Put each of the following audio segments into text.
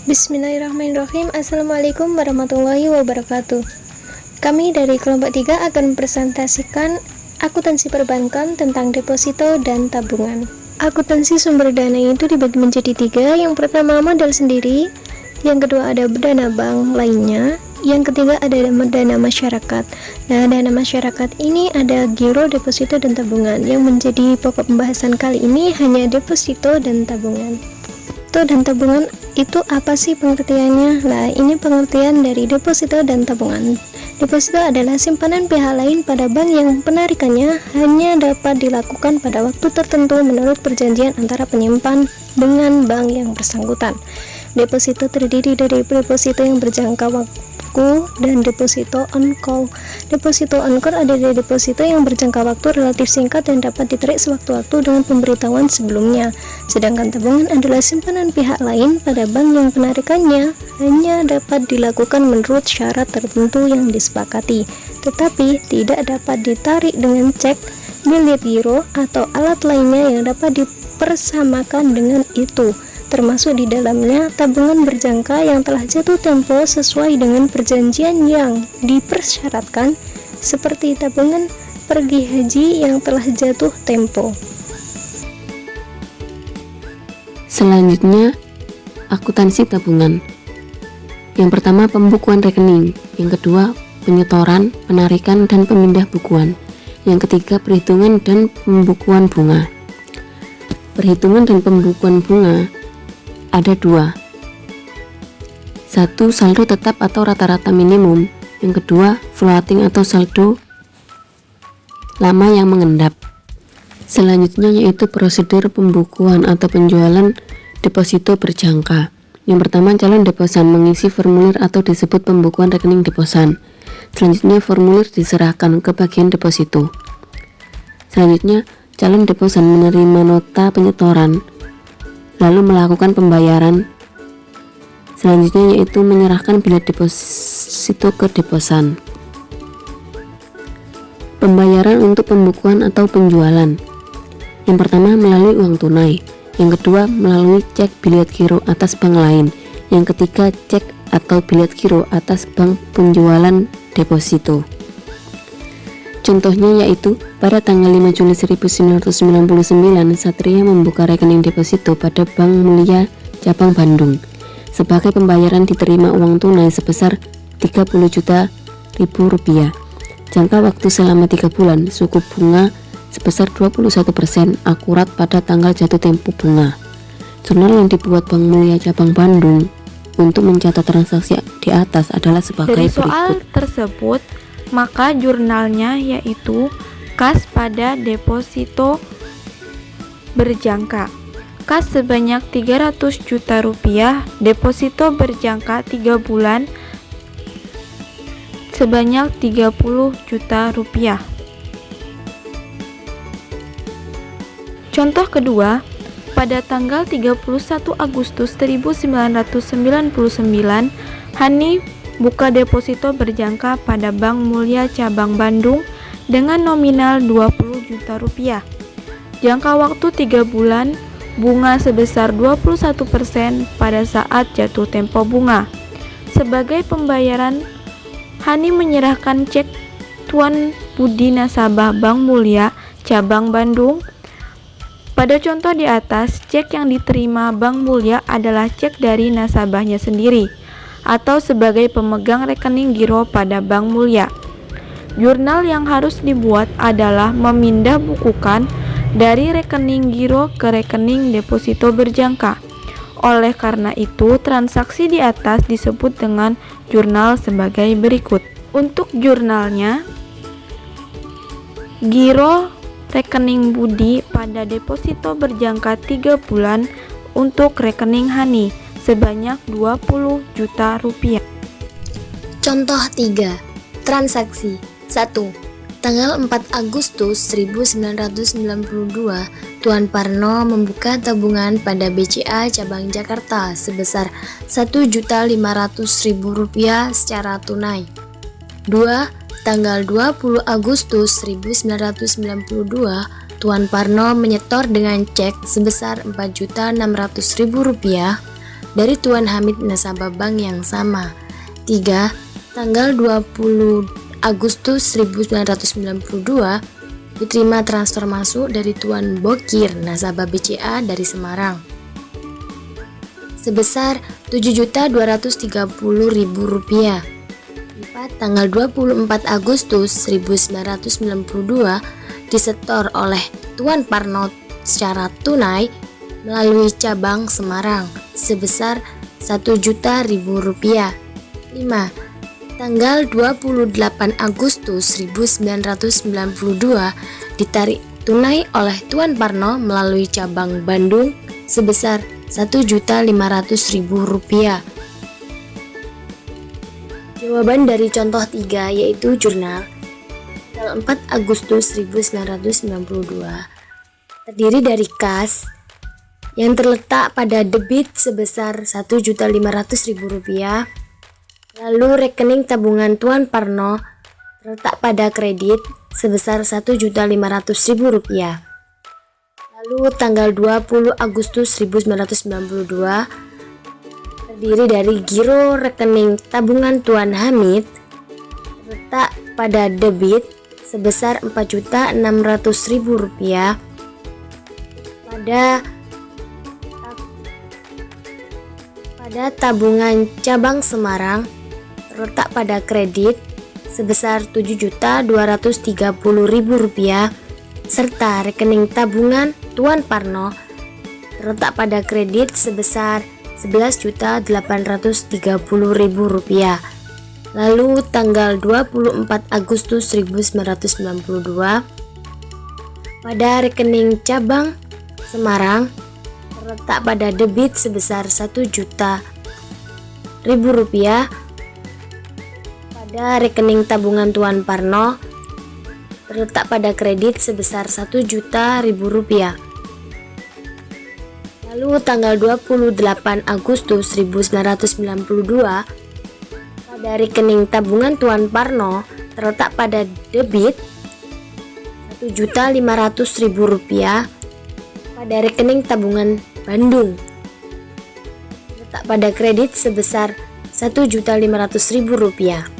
Bismillahirrahmanirrahim. Assalamualaikum warahmatullahi wabarakatuh. Kami dari kelompok 3 akan mempresentasikan akuntansi perbankan tentang deposito dan tabungan. Akuntansi sumber dana itu dibagi menjadi 3. Yang pertama modal sendiri, yang kedua ada dana bank lainnya, yang ketiga ada dana masyarakat. Nah, dana masyarakat ini ada giro, deposito, dan tabungan. Yang menjadi pokok pembahasan kali ini hanya deposito dan tabungan. Deposito dan tabungan itu apa sih pengertiannya? Nah, ini pengertian dari deposito dan tabungan. Deposito adalah simpanan pihak lain pada bank yang penarikannya hanya dapat dilakukan pada waktu tertentu menurut perjanjian antara penyimpan dengan bank yang bersangkutan. Deposito terdiri dari deposito yang berjangka waktu dan deposito on call. Deposito on call adalah deposito yang berjangka waktu relatif singkat dan dapat ditarik sewaktu-waktu dengan pemberitahuan sebelumnya. Sedangkan tabungan adalah simpanan pihak lain pada bank yang penarikannya hanya dapat dilakukan menurut syarat tertentu yang disepakati, tetapi tidak dapat ditarik dengan cek, bilet giro, atau alat lainnya yang dapat dipersamakan dengan itu, termasuk di dalamnya tabungan berjangka yang telah jatuh tempo sesuai dengan perjanjian yang dipersyaratkan, seperti tabungan pergi haji yang telah jatuh tempo. Selanjutnya, akuntansi tabungan. Yang pertama, pembukuan rekening. Yang kedua, penyetoran, penarikan, dan pemindah bukuan. Yang ketiga, perhitungan dan pembukuan bunga. Perhitungan dan pembukuan bunga ada 2. 1. Saldo tetap atau rata-rata minimum. Yang kedua, floating atau saldo lama yang mengendap. Selanjutnya yaitu prosedur pembukuan atau penjualan deposito berjangka. Yang pertama, calon deposan mengisi formulir atau disebut pembukuan rekening deposan. Selanjutnya, formulir diserahkan ke bagian deposito. Selanjutnya, calon deposan menerima nota penyetoran lalu melakukan pembayaran. Selanjutnya yaitu menyerahkan bilet deposito ke deposan. Pembayaran untuk pembukuan atau penjualan. Yang pertama melalui uang tunai, yang kedua melalui cek bilet giro atas bank lain, yang ketiga cek atau bilet giro atas bank penjualan deposito. Contohnya yaitu pada tanggal 5 Juli 1999 Satria membuka rekening deposito pada Bank Mulia Cabang Bandung. Sebagai pembayaran diterima uang tunai sebesar 30 juta rupiah. Jangka waktu selama 3 bulan, suku bunga sebesar 21% akurat pada tanggal jatuh tempo bunga. Jurnal yang dibuat Bank Mulia Cabang Bandung untuk mencatat transaksi di atas adalah sebagai Dari berikut. soal tersebut, maka jurnalnya yaitu kas pada deposito berjangka. Kas sebanyak 300 juta rupiah, deposito berjangka 3 bulan sebanyak 30 juta rupiah. Contoh kedua, pada tanggal 31 Agustus 1999, Hani buka deposito berjangka pada Bank Mulia Cabang Bandung dengan nominal 20 juta rupiah. Jangka waktu 3 bulan, bunga sebesar 21% pada saat jatuh tempo bunga. Sebagai pembayaran, Hani menyerahkan cek Tuan Budi nasabah Bank Mulia Cabang Bandung. Pada contoh di atas, cek yang diterima Bank Mulia adalah cek dari nasabahnya sendiri atau sebagai pemegang rekening giro pada Bank Mulia. Jurnal yang harus dibuat adalah memindah bukukan dari rekening giro ke rekening deposito berjangka. Oleh karena itu, transaksi di atas disebut dengan jurnal sebagai berikut. Untuk jurnalnya, giro rekening Budi pada deposito berjangka 3 bulan untuk rekening Hani sebanyak 20 juta rupiah. Contoh 3. Transaksi 1. Tanggal 4 Agustus 1992, Tuan Parno membuka tabungan pada BCA Cabang Jakarta sebesar Rp1.500.000 secara tunai. 2. Tanggal 20 Agustus 1992, Tuan Parno menyetor dengan cek sebesar Rp4.600.000 dari Tuan Hamid nasabah bank yang sama. 3. Tanggal 20 Agustus 1992 diterima transfer masuk dari Tuan Bokir nasabah BCA dari Semarang sebesar Rp7.230.000. 4. Tanggal 24 Agustus 1992 disetor oleh Tuan Parno secara tunai melalui cabang Semarang sebesar Rp1.000.000. 5. Tanggal 28 Agustus 1992 ditarik tunai oleh Tuan Parno melalui cabang Bandung sebesar Rp1.500.000. Jawaban dari contoh 3 yaitu jurnal tanggal 4 Agustus 1992 terdiri dari kas yang terletak pada debit sebesar Rp1.500.000, lalu rekening tabungan Tuan Parno terletak pada kredit sebesar Rp1.500.000. Lalu tanggal 20 Agustus 1992 terdiri dari giro rekening tabungan Tuan Hamid terletak pada debit sebesar Rp4.600.000 pada tabungan cabang Semarang terletak pada kredit sebesar Rp7.230.000 serta rekening tabungan Tuan Parno terletak pada kredit sebesar Rp11.830.000. Lalu tanggal 24 Agustus 1992 pada rekening cabang Semarang terletak pada debit sebesar Rp1.000 pada rekening tabungan Tuan Parno terletak pada kredit sebesar Rp1.000.000. Lalu tanggal 28 Agustus 1992 pada rekening tabungan Tuan Parno terletak pada debit Rp1.500.000 pada rekening tabungan Bandung terletak pada kredit sebesar Rp1.500.000.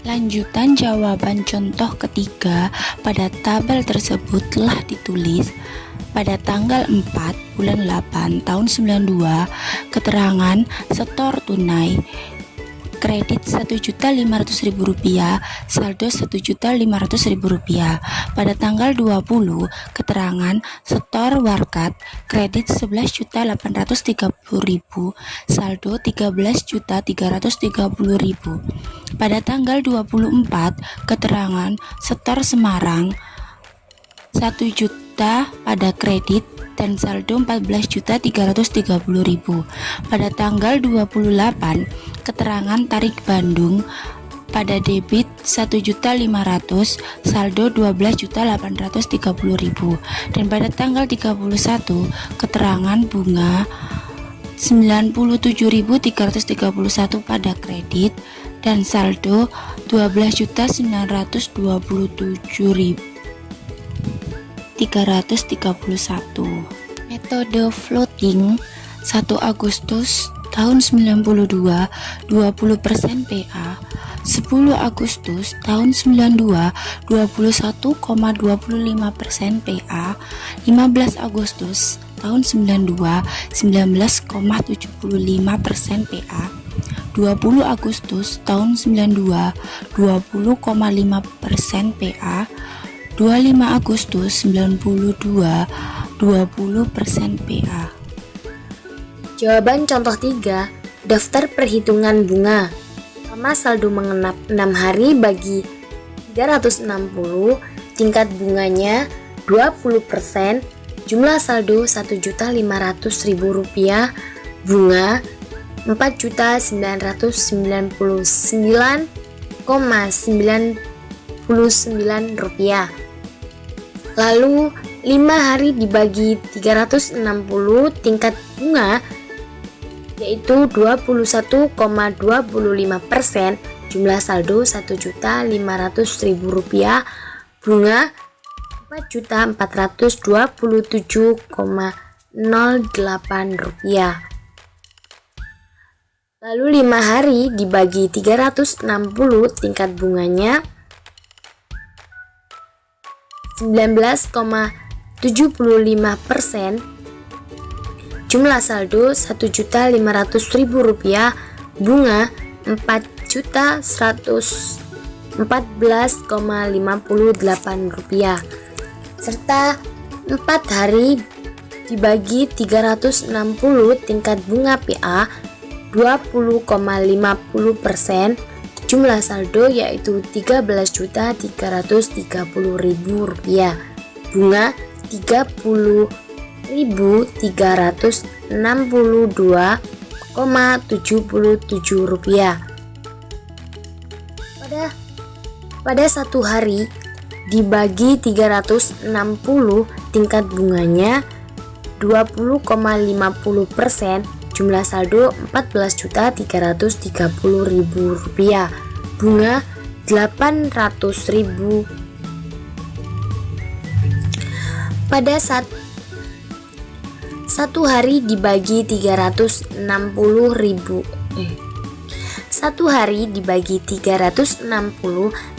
Lanjutan jawaban contoh ketiga pada tabel tersebut telah ditulis pada tanggal 4 bulan 8 tahun 92 keterangan setor tunai kredit Rp1.500.000 saldo Rp1.500.000. Pada tanggal 20 keterangan setor warkat kredit Rp11.830.000 saldo Rp13.330.000. Pada tanggal 24 keterangan setor Semarang 1 juta pada kredit dan saldo Rp14.330.000. Pada tanggal 28 keterangan tarik Bandung pada debit Rp1.500.000 saldo Rp12.830.000. Dan pada tanggal 31 keterangan bunga Rp97.331 pada kredit dan saldo Rp12.927.331. Metode floating 1 Agustus tahun 92 20% PA, 10 Agustus tahun 92 21,25% PA, 15 Agustus tahun 92 19,75% PA, 20 Agustus tahun 92 20,5% PA, 25 Agustus 92 20% PA. Jawaban contoh 3, daftar perhitungan bunga. Pertama, saldo mengenap 6 hari bagi 360, tingkat bunganya 20%, jumlah saldo Rp1.500.000, bunga Rp4.999,99. Lalu 5 hari dibagi 360, tingkat bunga yaitu 21,25%, jumlah saldo Rp1.500.000, bunga 4.427,08 rupiah. Lalu 5 hari dibagi 360, tingkat bunganya 19,75%. Jumlah saldo Rp1.500.000, bunga Rp4.114,58, serta 4 hari dibagi 360, tingkat bunga PA 20,50%. Jumlah saldo yaitu Rp13.330.000, bunga Rp30.362,77. Pada 1 hari dibagi 360, tingkat bunganya 20,50%. Jumlah saldo Rp14.330.000, bunga Rp800.000. Pada 1 hari dibagi 360, 1 hari dibagi 360,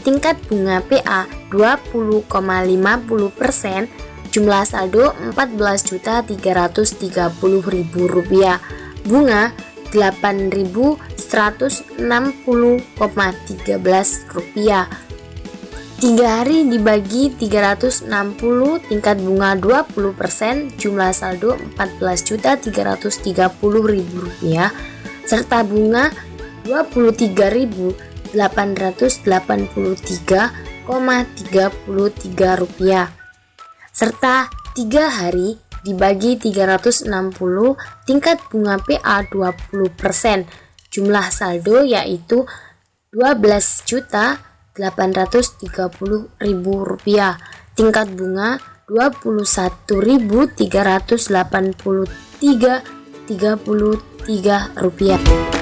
tingkat bunga PA 20,50%. Jumlah saldo Rp14.330.000, bunga Rp8.160,13. 3 hari dibagi 360, tingkat bunga 20%. Jumlah saldo Rp14.330.000, serta bunga Rp23.883,33, serta 3 hari dibagi 360, tingkat bunga PA 20%. Jumlah saldo yaitu Rp12.830.000, tingkat bunga Rp21.383,33.